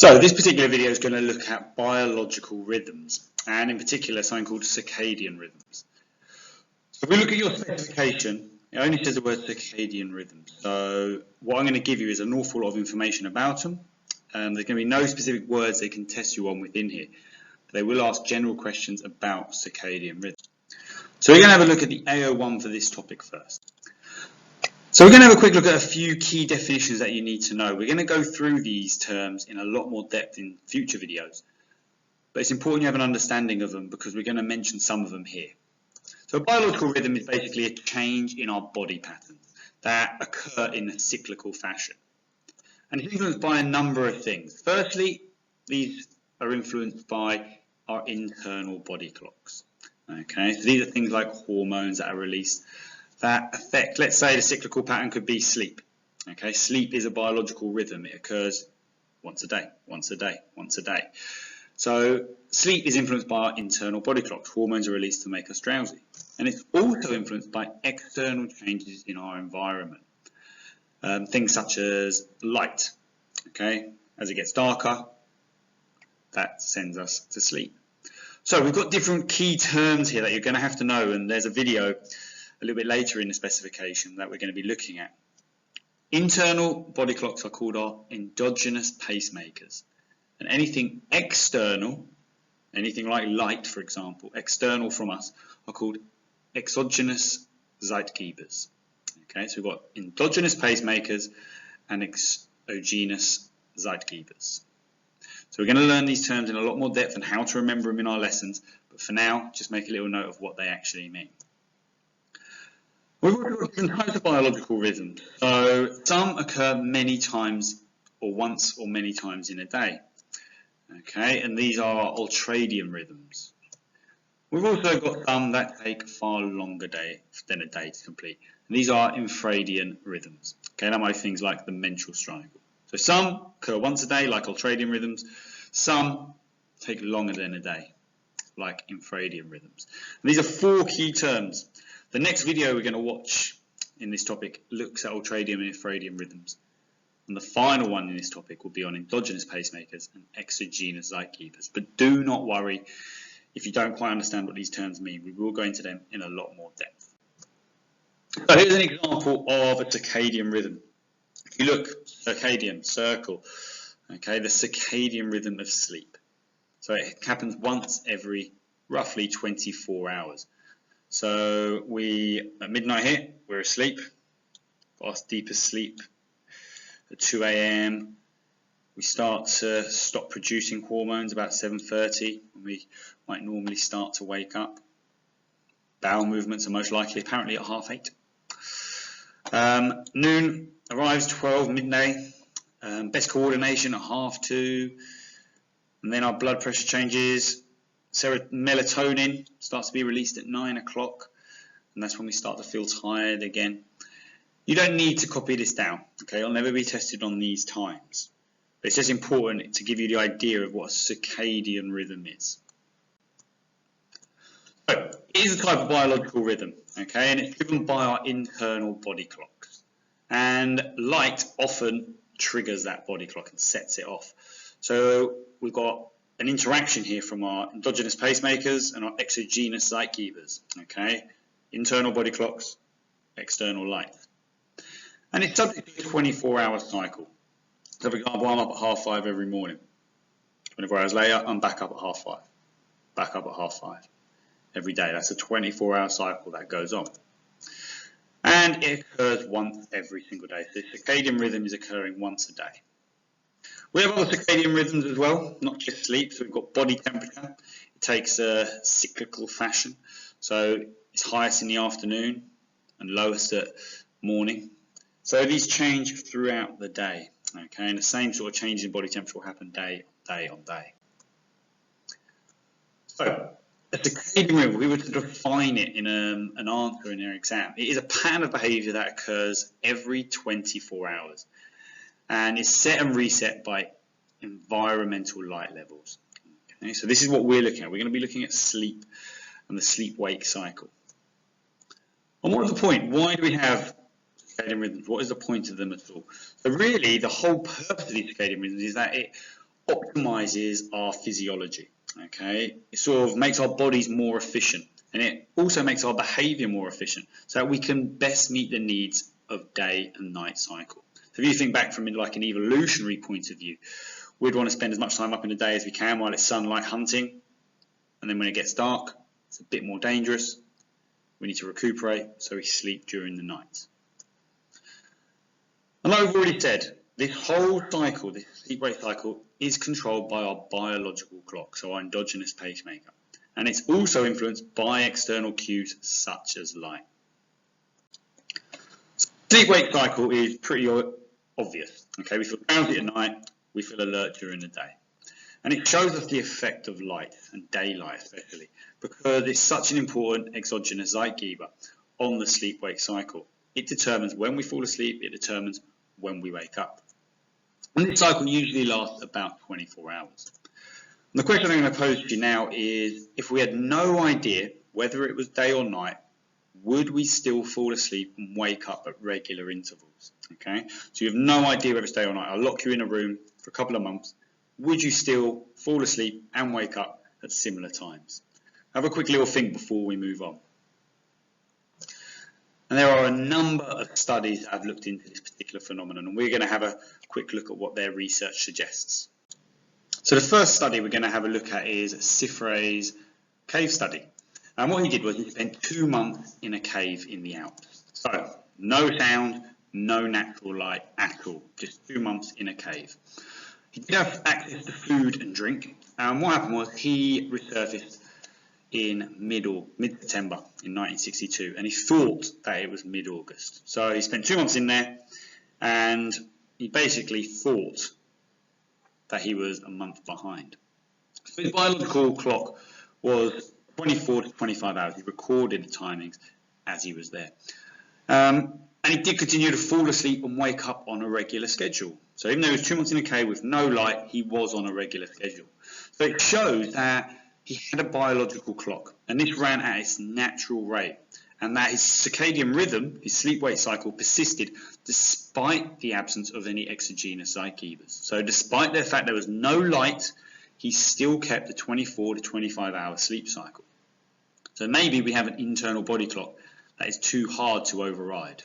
So this particular video is going to look at biological rhythms, and in particular something called circadian rhythms. So if we look at your specification, it only says the word circadian rhythms. So what I'm going to give you is an awful lot of information about them. There's going to be no specific words they can test you on within here. They will ask general questions about circadian rhythms. So we're going to have a look at the AO1 for this topic first. So we're going to have a quick look at a few key definitions that you need to know. We're going to go through these terms in a lot more depth in future videos, but it's important you have an understanding of them because we're going to mention some of them here. So a biological rhythm is basically a change in our body patterns that occur in a cyclical fashion. And it's influenced by a number of things. Firstly, these are influenced by our internal body clocks. Okay, so these are things like hormones that are released that affect, let's say the cyclical pattern could be sleep. Okay, sleep is a biological rhythm. It occurs once a day, once a day, once a day. So sleep is influenced by our internal body clocks. Hormones are released to make us drowsy. And it's also influenced by external changes in our environment. Things such as light. Okay, as it gets darker, that sends us to sleep. So we've got different key terms here that you're going to have to know, and there's a video a little bit later in the specification that we're going to be looking at. Internal body clocks are called our endogenous pacemakers, and anything external, anything like light for example, external from us, are called exogenous zeitgebers. Okay, so we've got endogenous pacemakers and exogenous zeitgebers. So we're going to learn these terms in a lot more depth and how to remember them in our lessons, but for now just make a little note of what they actually mean. We've got different types of biological rhythms. So some occur many times or once or many times in a day. Okay, and these are ultradian rhythms. We've also got some that take far longer than a day to complete. And these are infradian rhythms. Okay, that might be things like the menstrual triangle. So some occur once a day, like ultradian rhythms. Some take longer than a day, like infradian rhythms. And these are four key terms. The next video we're going to watch in this topic looks at ultradian and infradian rhythms. And the final one in this topic will be on endogenous pacemakers and exogenous zeitgebers. But do not worry if you don't quite understand what these terms mean. We will go into them in a lot more depth. So here's an example of a circadian rhythm. If you look, circadian, circle, okay, the circadian rhythm of sleep. So it happens once every roughly 24 hours. So at midnight here, we're asleep, our deepest sleep. At 2 AM, we start to stop producing hormones about 7:30, when we might normally start to wake up. Bowel movements are most likely apparently at 8:30. Noon arrives, 12, midday. Best coordination at 2:30, and then our blood pressure changes. Melatonin starts to be released at 9 o'clock, and that's when we start to feel tired again. You don't need to copy this down, okay? It'll never be tested on these times. But it's just important to give you the idea of what a circadian rhythm is. So, it is a type of biological rhythm, okay? And it's driven by our internal body clocks. And light often triggers that body clock and sets it off. So we've got an interaction here from our endogenous pacemakers and our exogenous zeitgebers, okay? Internal body clocks, external light. And it's subject to a 24-hour cycle. So for example, I'm up at 5:30 every morning. 24 hours later, I'm back up at 5:30. Back up at 5:30 every day. That's a 24-hour cycle that goes on. And it occurs once every single day. So the circadian rhythm is occurring once a day. We have other circadian rhythms as well, not just sleep. So we've got body temperature. It takes a cyclical fashion. So it's highest in the afternoon and lowest at morning. So these change throughout the day. Okay, and the same sort of change in body temperature will happen day on day. So a circadian rhythm, we were to define it in an answer in your exam. It is a pattern of behaviour that occurs every 24 hours. And it's set and reset by environmental light levels. Okay, so this is what we're looking at. We're going to be looking at sleep and the sleep-wake cycle. And what is the point? Why do we have circadian rhythms? What is the point of them at all? So really, the whole purpose of these circadian rhythms is that it optimizes our physiology. Okay, it sort of makes our bodies more efficient, and it also makes our behavior more efficient, so that we can best meet the needs of day and night cycle. So if you think back from like an evolutionary point of view, we'd want to spend as much time up in the day as we can while it's sunlight hunting, and then when it gets dark, it's a bit more dangerous. We need to recuperate, so we sleep during the night. And like I've already said, this whole cycle, this sleep-wake cycle, is controlled by our biological clock, so our endogenous pacemaker. And it's also influenced by external cues such as light. Sleep-wake cycle is pretty obvious. Okay, we feel drowsy at night, we feel alert during the day. And it shows us the effect of light, and daylight especially, because it's such an important exogenous zeitgeber on the sleep-wake cycle. It determines when we fall asleep, it determines when we wake up. And this cycle usually lasts about 24 hours. And the question I'm going to pose to you now is, if we had no idea whether it was day or night, would we still fall asleep and wake up at regular intervals? Okay, so you have no idea whether it's day or night. I'll lock you in a room for a couple of months. Would you still fall asleep and wake up at similar times? Have a quick little think before we move on. And there are a number of studies that have looked into this particular phenomenon, and we're going to have a quick look at what their research suggests. So the first study we're going to have a look at is Siffre's cave study. And what he did was he spent 2 months in a cave in the Alps. So no sound, no natural light at all, just 2 months in a cave. He did have access to food and drink, and what happened was he resurfaced in mid-September in 1962, and he thought that it was mid-August. So he spent 2 months in there, and he basically thought that he was a month behind. So his biological clock was 24 to 25 hours. He recorded the timings as he was there. And he did continue to fall asleep and wake up on a regular schedule. So even though he was 2 months in a cave with no light, he was on a regular schedule. So it shows that he had a biological clock, and this ran at its natural rate, and that his circadian rhythm, his sleep-wake cycle, persisted despite the absence of any exogenous zeitgebers. So despite the fact there was no light, he still kept a 24 to 25 hour sleep cycle. So maybe we have an internal body clock that is too hard to override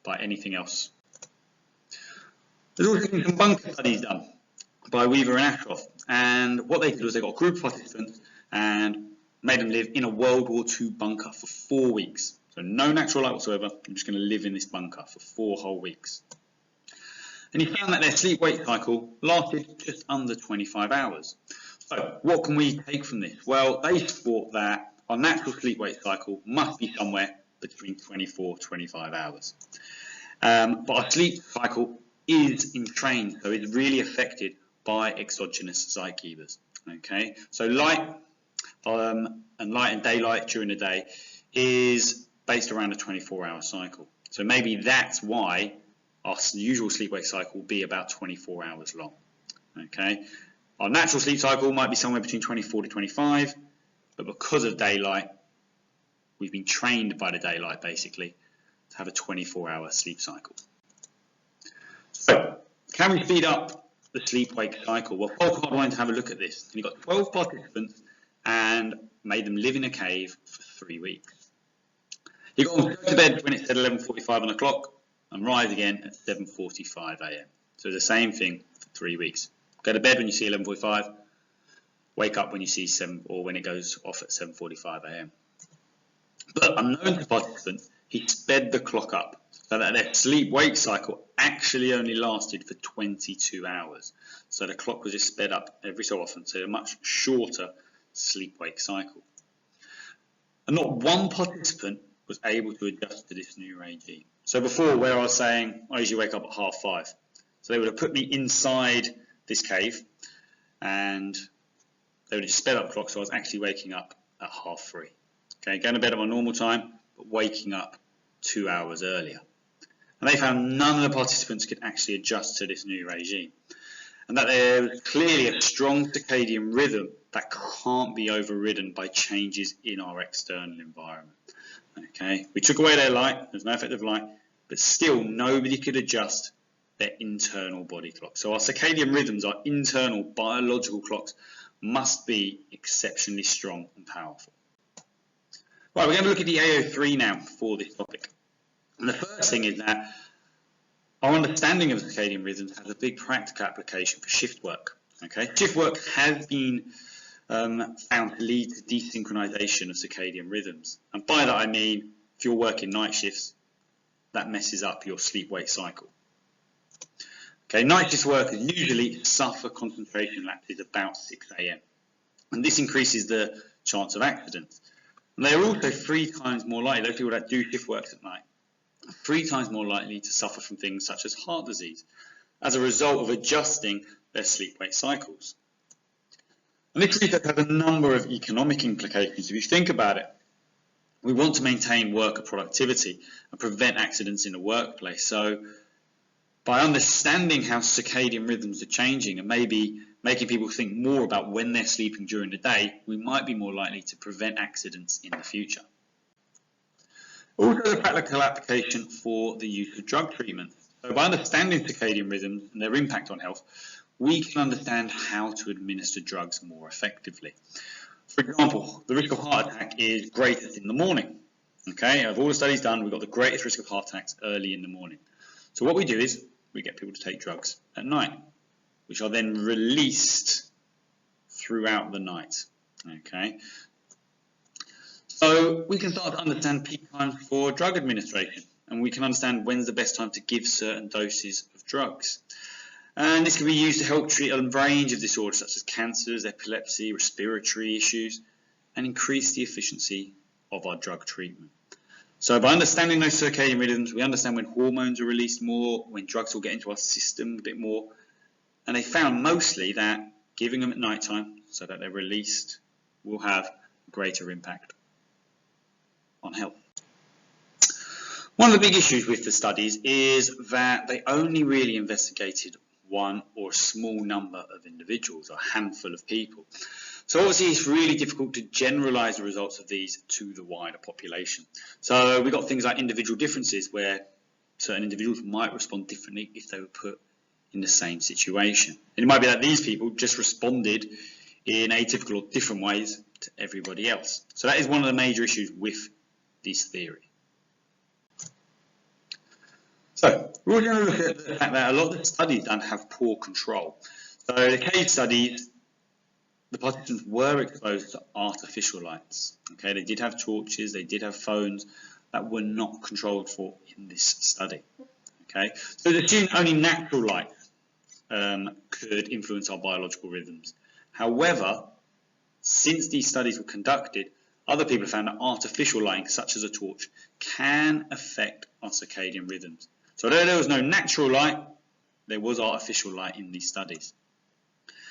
by anything else. There's also been some bunker studies done by Weaver and Ashcroft, and what they did was they got a group of participants and made them live in a World War II bunker for 4 weeks. So no natural light whatsoever, I'm just going to live in this bunker for 4 whole weeks. And he found that their sleep-wake cycle lasted just under 25 hours. So what can we take from this? Well, they thought that our natural sleep-wake cycle must be somewhere between 24 to 25 hours. But our sleep cycle is entrained, so it's really affected by exogenous zeitgebers. Okay, so light and daylight during the day is based around a 24-hour cycle. So maybe that's why our usual sleep-wake cycle will be about 24 hours long. Okay, our natural sleep cycle might be somewhere between 24 to 25, but because of daylight, we've been trained by the daylight basically to have a 24-hour sleep cycle. So, can we speed up the sleep-wake cycle? Well, Folcard wanted to have a look at this. He got 12 participants and made them live in a cave for 3 weeks. He got them to go to bed when it said 11:45 on the clock and rise again at 7:45 a.m. So the same thing for 3 weeks. Go to bed when you see 11:45, wake up when you see 7 or when it goes off at 7:45 a.m. But unknown to participants, he sped the clock up so that their sleep-wake cycle actually only lasted for 22 hours. So the clock was just sped up every so often, so a much shorter sleep-wake cycle. And not one participant was able to adjust to this new regime. So before, where I was saying I usually wake up at 5:30, so they would have put me inside this cave and they would have sped up the clock, so I was actually waking up at 3:30. Okay, going to bed at my normal time, but waking up 2 hours earlier. And they found none of the participants could actually adjust to this new regime. And that there was clearly a strong circadian rhythm that can't be overridden by changes in our external environment. Okay, we took away their light, there's no effect of light, but still nobody could adjust their internal body clock. So our circadian rhythms, our internal biological clocks, must be exceptionally strong and powerful. Right, we're going to look at the AO3 now for this topic. And the first thing is that our understanding of circadian rhythms has a big practical application for shift work. Okay, shift work has been found to lead to desynchronization of circadian rhythms. And by that I mean, if you're working night shifts, that messes up your sleep-wake cycle. Okay, night shift workers usually suffer concentration lapses about 6 AM. And this increases the chance of accidents. And they are also 3 times more likely, those people that do shift works at night, 3 times more likely to suffer from things such as heart disease as a result of adjusting their sleep-wake cycles. And this research has a number of economic implications. If you think about it, we want to maintain worker productivity and prevent accidents in the workplace. So by understanding how circadian rhythms are changing and maybe making people think more about when they're sleeping during the day, we might be more likely to prevent accidents in the future. Also, the practical application for the use of drug treatment. So by understanding circadian rhythms and their impact on health, we can understand how to administer drugs more effectively. For example, the risk of heart attack is greatest in the morning. Okay, of all the studies done, we've got the greatest risk of heart attacks early in the morning. So what we do is we get people to take drugs at night, which are then released throughout the night. Okay, so we can start to understand peak times for drug administration, and we can understand when's the best time to give certain doses of drugs. And this can be used to help treat a range of disorders such as cancers, epilepsy, respiratory issues, and increase the efficiency of our drug treatment. So by understanding those circadian rhythms, we understand when hormones are released more, when drugs will get into our system a bit more, and they found mostly that giving them at night time so that they're released will have a greater impact on health. One of the big issues with the studies is that they only really investigated one or a small number of individuals, or a handful of people. So obviously it's really difficult to generalize the results of these to the wider population. So we've got things like individual differences where certain individuals might respond differently if they were put in the same situation. And it might be that these people just responded in atypical or different ways to everybody else. So that is one of the major issues with this theory. So we're going to look at the fact that a lot of the studies done have poor control. So the case studies, the participants were exposed to artificial lights. Okay, they did have torches, they did have phones that were not controlled for in this study. Okay, so the assumed only natural light could influence our biological rhythms. However, since these studies were conducted, other people have found that artificial lighting, such as a torch, can affect our circadian rhythms. So although there was no natural light, there was artificial light in these studies.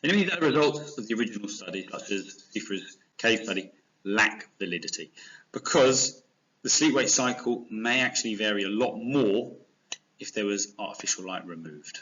And it means that the results of the original study, such as Siffre's cave study, lack validity because the sleep-wake cycle may actually vary a lot more if there was artificial light removed.